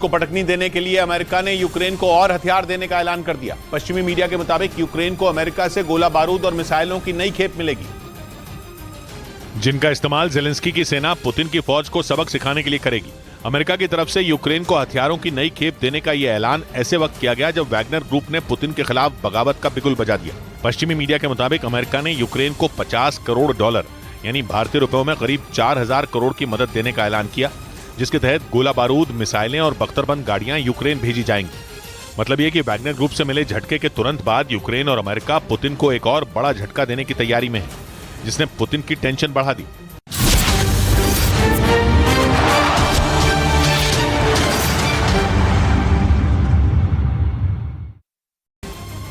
को पटकनी देने के लिए अमेरिका ने यूक्रेन को और हथियार देने का ऐलान कर दिया। पश्चिमी मीडिया के मुताबिक यूक्रेन को अमेरिका से गोला बारूद और मिसाइलों की नई खेप मिलेगी, जिनका इस्तेमाल जेलेंस्की की सेना पुतिन की फौज को सबक सिखाने के लिए करेगी। अमेरिका की तरफ से यूक्रेन को हथियारों की नई खेप देने का यह ऐलान ऐसे वक्त किया गया जब वैगनर ग्रुप ने पुतिन के खिलाफ बगावत का बिगुल बजा दिया। पश्चिमी मीडिया के मुताबिक अमेरिका ने यूक्रेन को $50 करोड़ यानी भारतीय रुपयों में करीब 4000 करोड़ की मदद देने का ऐलान किया, जिसके तहत गोला बारूद, मिसाइलें और बख्तरबंद गाड़ियां यूक्रेन भेजी जाएंगी। मतलब ये कि वैगनर ग्रुप से मिले झटके के तुरंत बाद यूक्रेन और अमेरिका पुतिन को एक और बड़ा झटका देने की तैयारी में है, जिसने पुतिन की टेंशन बढ़ा दी।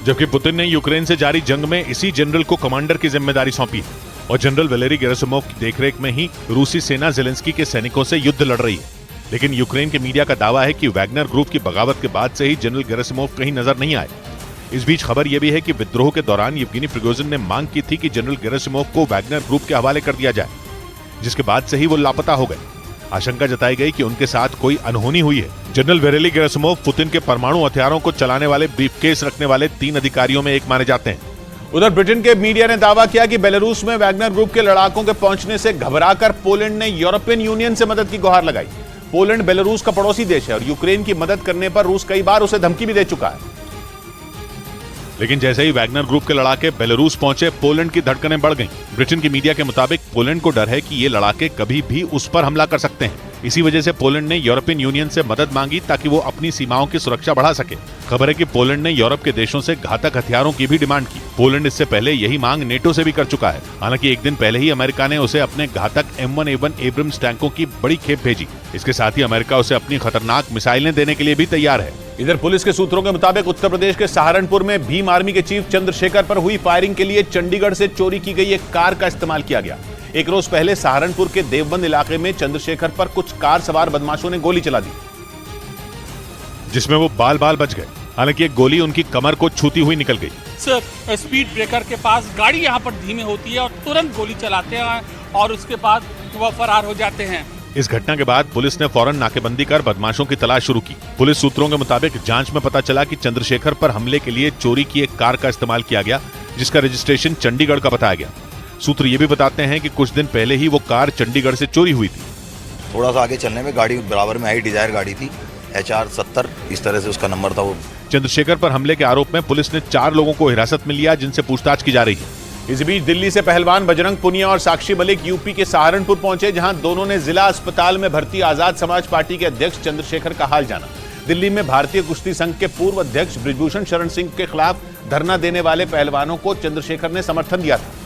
जबकि पुतिन ने यूक्रेन से जारी जंग में इसी जनरल को कमांडर की जिम्मेदारी सौंपी और जनरल वैलेरी गेरासिमोव की देखरेख में ही रूसी सेना जेलेंस्की के सैनिकों से युद्ध लड़ रही है। लेकिन यूक्रेन के मीडिया का दावा है कि वैगनर ग्रुप की बगावत के बाद से ही जनरल गेरासिमोव कहीं नजर नहीं आए। इस बीच खबर यह भी है कि विद्रोह के दौरान येवगेनी प्रिगोजिन ने मांग की थी कि जनरल गेरासिमोव को वैगनर ग्रुप के हवाले कर दिया जाए, जिसके बाद से ही वो लापता हो गए। आशंका जताई गई कि उनके साथ कोई अनहोनी हुई है। जनरल वैलेरी गेरासिमोव पुतिन के परमाणु हथियारों को चलाने वाले ब्रीफकेस रखने वाले 3 अधिकारियों में एक माने जाते हैं। उधर ब्रिटेन के मीडिया ने दावा किया कि बेलारूस में वैगनर ग्रुप के लड़ाकों के पहुंचने से घबराकर पोलैंड ने यूरोपियन यूनियन से मदद की गुहार लगाई। पोलैंड बेलारूस का पड़ोसी देश है और यूक्रेन की मदद करने पर रूस कई बार उसे धमकी भी दे चुका है। लेकिन जैसे ही वैगनर ग्रुप के लड़ाके बेलारूस पहुंचे, पोलैंड की धड़कनें बढ़ गईं। ब्रिटेन की मीडिया के मुताबिक पोलैंड को डर है कि ये लड़ाके कभी भी उस पर हमला कर सकते हैं। इसी वजह से पोलैंड ने यूरोपियन यूनियन से मदद मांगी ताकि वो अपनी सीमाओं की सुरक्षा बढ़ा सके। खबर है कि पोलैंड ने यूरोप के देशों से घातक हथियारों की भी डिमांड की। पोलैंड इससे पहले यही मांग नेटो से भी कर चुका है। हालांकि एक दिन पहले ही अमेरिका ने उसे अपने घातक M1A1 एब्रम्स टैंकों की बड़ी खेप भेजी। इसके साथ ही अमेरिका उसे अपनी खतरनाक मिसाइलें देने के लिए भी तैयार है। इधर पुलिस के सूत्रों के मुताबिक उत्तर प्रदेश के सहारनपुर में भीम आर्मी के चीफ चंद्रशेखर पर हुई फायरिंग के लिए चंडीगढ़ से चोरी की गई एक कार का इस्तेमाल किया गया। एक रोज पहले सहारनपुर के देवबंद इलाके में चंद्रशेखर पर कुछ कार सवार बदमाशों ने गोली चला दी, जिसमें वो बाल बाल बच गए। हालांकि एक गोली उनकी कमर को छूती हुई निकल गई। सर, स्पीड ब्रेकर के पास गाड़ी यहाँ पर धीमी होती है और तुरंत गोली चलाते हैं और उसके बाद वह फरार हो जाते हैं। इस घटना के बाद पुलिस ने फौरन नाकेबंदी कर बदमाशों की तलाश शुरू की। पुलिस सूत्रों के मुताबिक जांच में पता चला कि चंद्रशेखर पर हमले के लिए चोरी की एक कार का इस्तेमाल किया गया, जिसका रजिस्ट्रेशन चंडीगढ़ का बताया गया। सूत्र ये भी बताते हैं कि कुछ दिन पहले ही वो कार चंडीगढ़ से चोरी हुई थी। थोड़ा सा आगे चलने में गाड़ी बराबर में आई, डिजायर गाड़ी थी, HR 70 इस तरह से उसका नंबर था। वो चंद्रशेखर पर हमले के आरोप में पुलिस ने 4 लोगों को हिरासत में लिया, जिनसे पूछताछ की जा रही है। इस बीच दिल्ली से पहलवान बजरंग पुनिया और साक्षी मलिक यूपी के सहारनपुर पहुंचे, जहां दोनों ने जिला अस्पताल में भर्ती आजाद समाज पार्टी के अध्यक्ष चंद्रशेखर का हाल जाना। दिल्ली में भारतीय कुश्ती संघ के पूर्व अध्यक्ष बृजभूषण शरण सिंह के खिलाफ धरना देने वाले पहलवानों को चंद्रशेखर ने समर्थन दिया था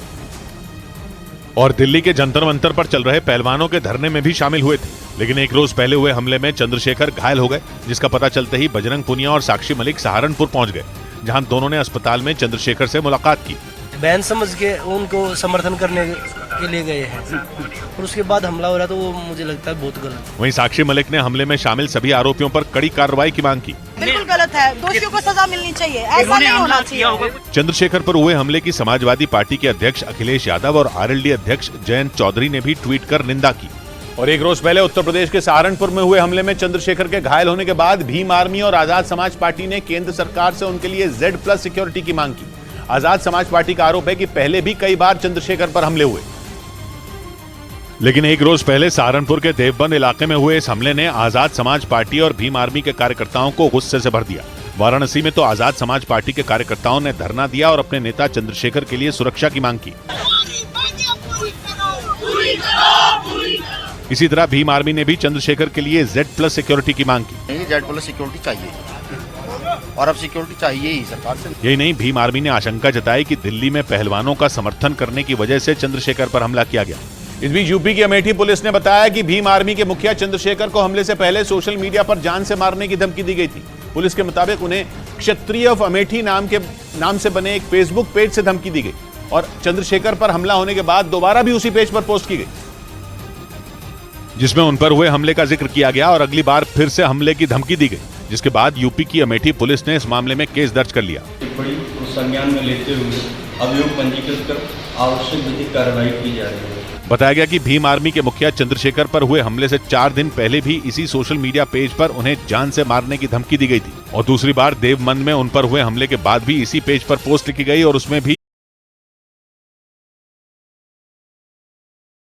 और दिल्ली के जंतर मंतर पर चल रहे पहलवानों के धरने में भी शामिल हुए थे। लेकिन एक रोज पहले हुए हमले में चंद्रशेखर घायल हो गए, जिसका पता चलते ही बजरंग पुनिया और साक्षी मलिक सहारनपुर पहुंच गए, जहां दोनों ने अस्पताल में चंद्रशेखर से मुलाकात की। बहन समझ के उनको समर्थन करने के लिए गए हैं और उसके बाद हमला हो रहा तो वो मुझे लगता है बहुत गलत। वहीं साक्षी मलिक ने हमले में शामिल सभी आरोपियों पर कड़ी कार्रवाई की मांग की। बिल्कुल गलत है, दोषियों को सजा मिलनी चाहिए, ऐसा नहीं होना चाहिए। चंद्रशेखर पर हुए हमले की समाजवादी पार्टी के अध्यक्ष अखिलेश यादव और RLD अध्यक्ष जयंत चौधरी ने भी ट्वीट कर निंदा की। और एक रोज पहले उत्तर प्रदेश के सहारनपुर में हुए हमले में चंद्रशेखर के घायल होने के बाद भीम आर्मी और आजाद समाज पार्टी ने केंद्र सरकार से उनके लिए Z+ सिक्योरिटी की मांग की। आजाद समाज पार्टी का आरोप है कि पहले भी कई बार चंद्रशेखर पर हमले हुए, लेकिन एक रोज पहले सहारनपुर के देवबंद इलाके में हुए इस हमले ने आजाद समाज पार्टी और भीम आर्मी के कार्यकर्ताओं को गुस्से से भर दिया। वाराणसी में तो आजाद समाज पार्टी के कार्यकर्ताओं ने धरना दिया और अपने नेता चंद्रशेखर के लिए सुरक्षा की मांग की। इसी तरह भीम आर्मी ने भी चंद्रशेखर के लिए Z+ सिक्योरिटी की मांग की। Z+ सिक्योरिटी चाहिए और अब सिक्योरिटी चाहिए ही सरकार से। यही नहीं, भीम आर्मी ने आशंका जताई कि दिल्ली में पहलवानों का समर्थन करने की वजह से चंद्रशेखर पर हमला किया गया। इस बीच यूपी की अमेठी पुलिस ने बताया कि भीम आर्मी के मुखिया चंद्रशेखर को हमले से पहले सोशल मीडिया पर जान से मारने की धमकी दी गई थी। पुलिस के मुताबिक उन्हें क्षत्रिय ऑफ अमेठी नाम से बने एक फेसबुक पेज से धमकी दी गई और चंद्रशेखर पर हमला होने के बाद दोबारा भी उसी पेज पर पोस्ट की गई, जिसमें उन पर हुए हमले का जिक्र किया गया और अगली बार फिर से हमले की धमकी दी गई, जिसके बाद यूपी की अमेठी पुलिस ने इस मामले में केस दर्ज कर लिया। टिप्पणी को संज्ञान में लेते हुए अभियोग पंजीकृत कर आवश्यक विधिक कार्रवाई की जा रही है। बताया गया कि भीम आर्मी के मुखिया चंद्रशेखर पर हुए हमले से 4 दिन पहले भी इसी सोशल मीडिया पेज पर उन्हें जान से मारने की धमकी दी गई थी और दूसरी बार देव मन में उन पर हुए हमले के बाद भी इसी पेज पर पोस्ट लिखी गई और उसमें भी